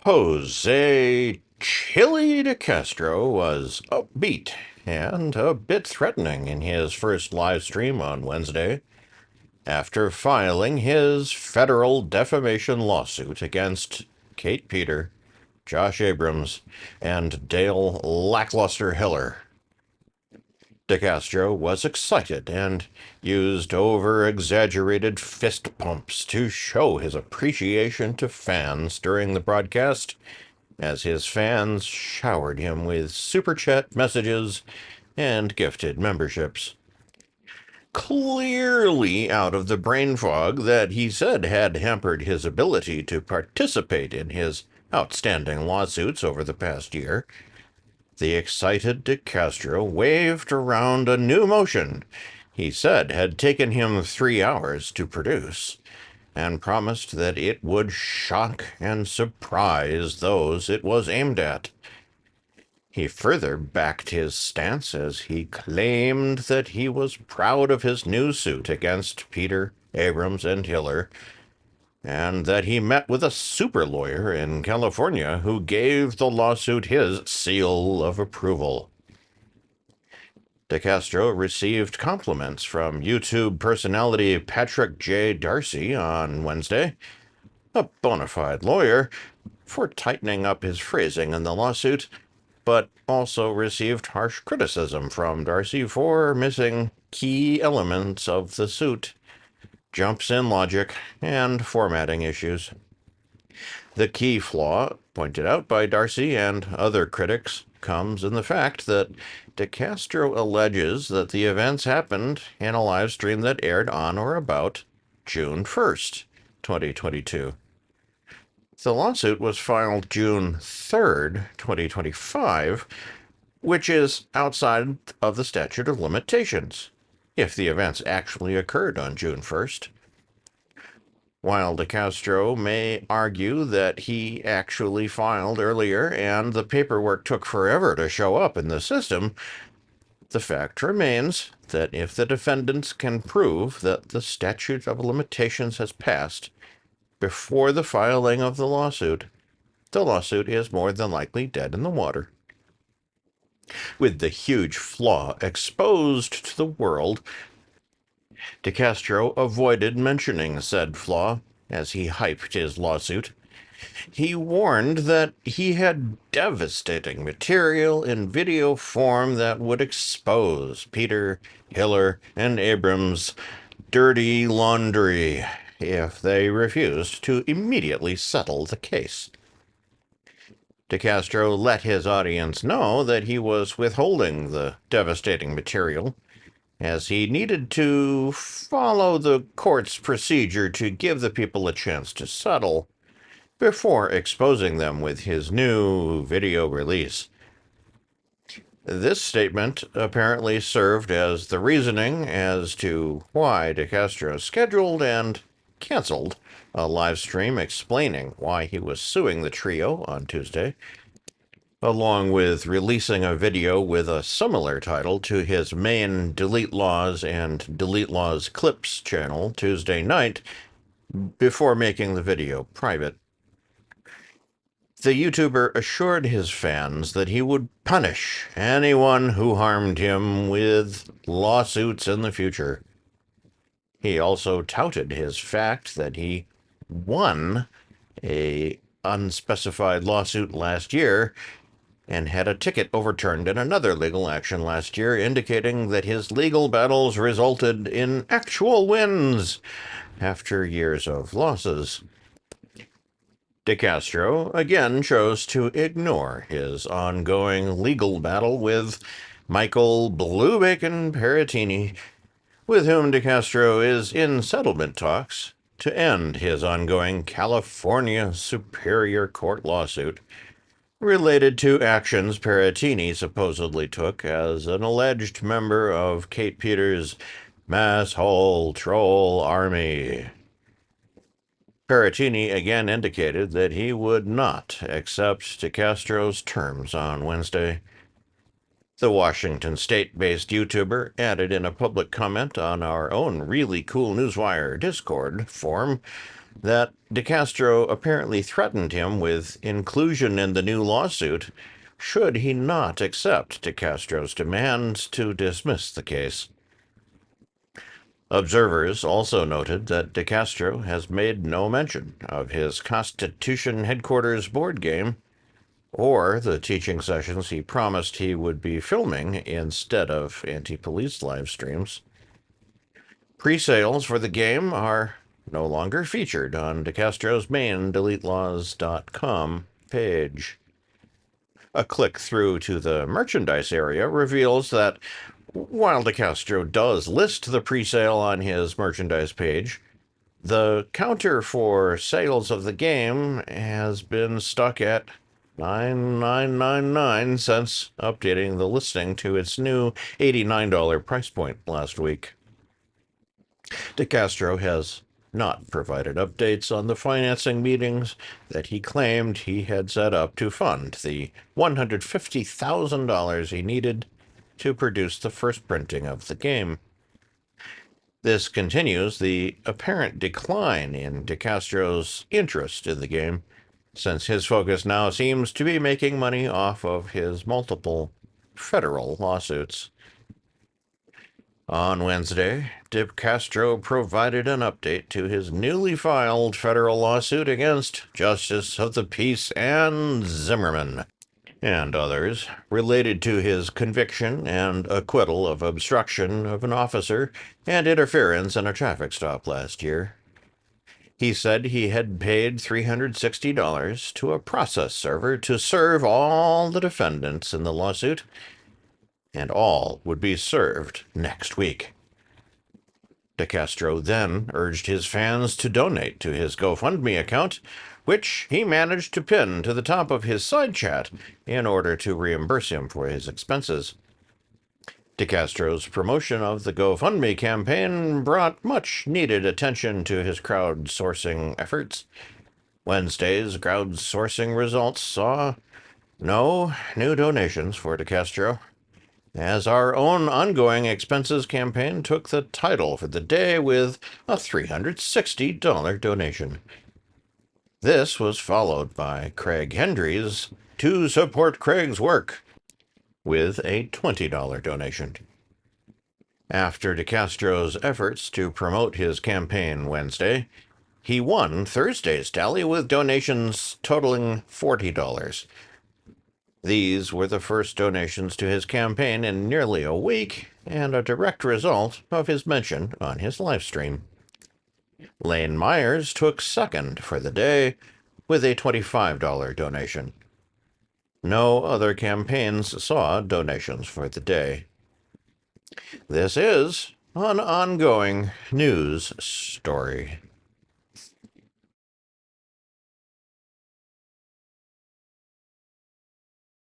Jose Chille DeCastro was upbeat and a bit threatening in his first live stream on Wednesday after filing his federal defamation lawsuit against Kate Peter, Josh Abrams, and Dale Lackluster Hiller. DeCastro was excited and used over-exaggerated fist pumps to show his appreciation to fans during the broadcast, as his fans showered him with super chat messages and gifted memberships. Clearly out of the brain fog that he said had hampered his ability to participate in his outstanding lawsuits over the past year, the excited DeCastro waved around a new motion he said had taken him 3 hours to produce, and promised that it would shock and surprise those it was aimed at. He further backed his stance as he claimed that he was proud of his new suit against Peter, Abrams, and Hiller, and that he met with a super lawyer in California who gave the lawsuit his seal of approval. DeCastro received compliments from YouTube personality Patrick J. Darcy on Wednesday, a bona fide lawyer, for tightening up his phrasing in the lawsuit, but also received harsh criticism from Darcy for missing key elements of the suit, jumps in logic, and formatting issues. The key flaw, pointed out by Darcy and other critics, comes in the fact that DeCastro alleges that the events happened in a live stream that aired on or about June 1st, 2022. The lawsuit was filed June 3rd, 2025, which is outside of the statute of limitations, if the events actually occurred on June 1st. While DeCastro may argue that he actually filed earlier and the paperwork took forever to show up in the system, the fact remains that if the defendants can prove that the statute of limitations has passed before the filing of the lawsuit is more than likely dead in the water. With the huge flaw exposed to the world, DeCastro avoided mentioning said flaw as he hyped his lawsuit. He warned that he had devastating material in video form that would expose Peter, Hiller, and Abrams' dirty laundry if they refused to immediately settle the case. DeCastro let his audience know that he was withholding the devastating material, as he needed to follow the court's procedure to give the people a chance to settle before exposing them with his new video release. This statement apparently served as the reasoning as to why DeCastro scheduled and canceled a live stream explaining why he was suing the trio on Tuesday, along with releasing a video with a similar title to his main DeleteLawZ and DeleteLawZ Clips channel Tuesday night, before making the video private. The YouTuber assured his fans that he would punish anyone who harmed him with lawsuits in the future. He also touted his fact that he won an unspecified lawsuit last year and had a ticket overturned in another legal action last year, indicating that his legal battles resulted in actual wins after years of losses. DeCastro again chose to ignore his ongoing legal battle with Michael Blue Bacon Peratini, with whom DeCastro is in settlement talks to end his ongoing California Superior Court lawsuit related to actions Peratini supposedly took as an alleged member of Kate Peters' masshole troll army. Peratini again indicated that he would not accept DeCastro's terms on Wednesday. The Washington State-based YouTuber added in a public comment on our own Really Cool Newswire Discord forum that DeCastro apparently threatened him with inclusion in the new lawsuit should he not accept DeCastro's demands to dismiss the case. Observers also noted that DeCastro has made no mention of his Constitution headquarters board game or the teaching sessions he promised he would be filming instead of anti-police live streams. Pre-sales for the game are no longer featured on DeCastro's main DeleteLawZ.com page. A click through to the merchandise area reveals that while DeCastro does list the pre-sale on his merchandise page, the counter for sales of the game has been stuck at 9999 since updating the listing to its new $89 price point last week. DeCastro has not provided updates on the financing meetings that he claimed he had set up to fund the $150,000 he needed to produce the first printing of the game. This continues the apparent decline in DeCastro's interest in the game, since his focus now seems to be making money off of his multiple federal lawsuits. On Wednesday, DeCastro provided an update to his newly filed federal lawsuit against Justice of the Peace Ann Zimmerman and others related to his conviction and acquittal of obstruction of an officer and interference in a traffic stop last year. He said he had paid $360 to a process server to serve all the defendants in the lawsuit, and all would be served next week. DeCastro then urged his fans to donate to his GoFundMe account, which he managed to pin to the top of his side chat in order to reimburse him for his expenses. DeCastro's promotion of the GoFundMe campaign brought much-needed attention to his crowdsourcing efforts. Wednesday's crowdsourcing results saw no new donations for DeCastro, as our own ongoing expenses campaign took the title for the day with a $360 donation. This was followed by Craig Hendry's To Support Craig's Work with a $20 donation. After DeCastro's efforts to promote his campaign Wednesday, he won Thursday's tally with donations totaling $40. These were the first donations to his campaign in nearly a week and a direct result of his mention on his livestream. Lane Myers took second for the day with a $25 donation. No other campaigns saw donations for the day. This is an ongoing news story.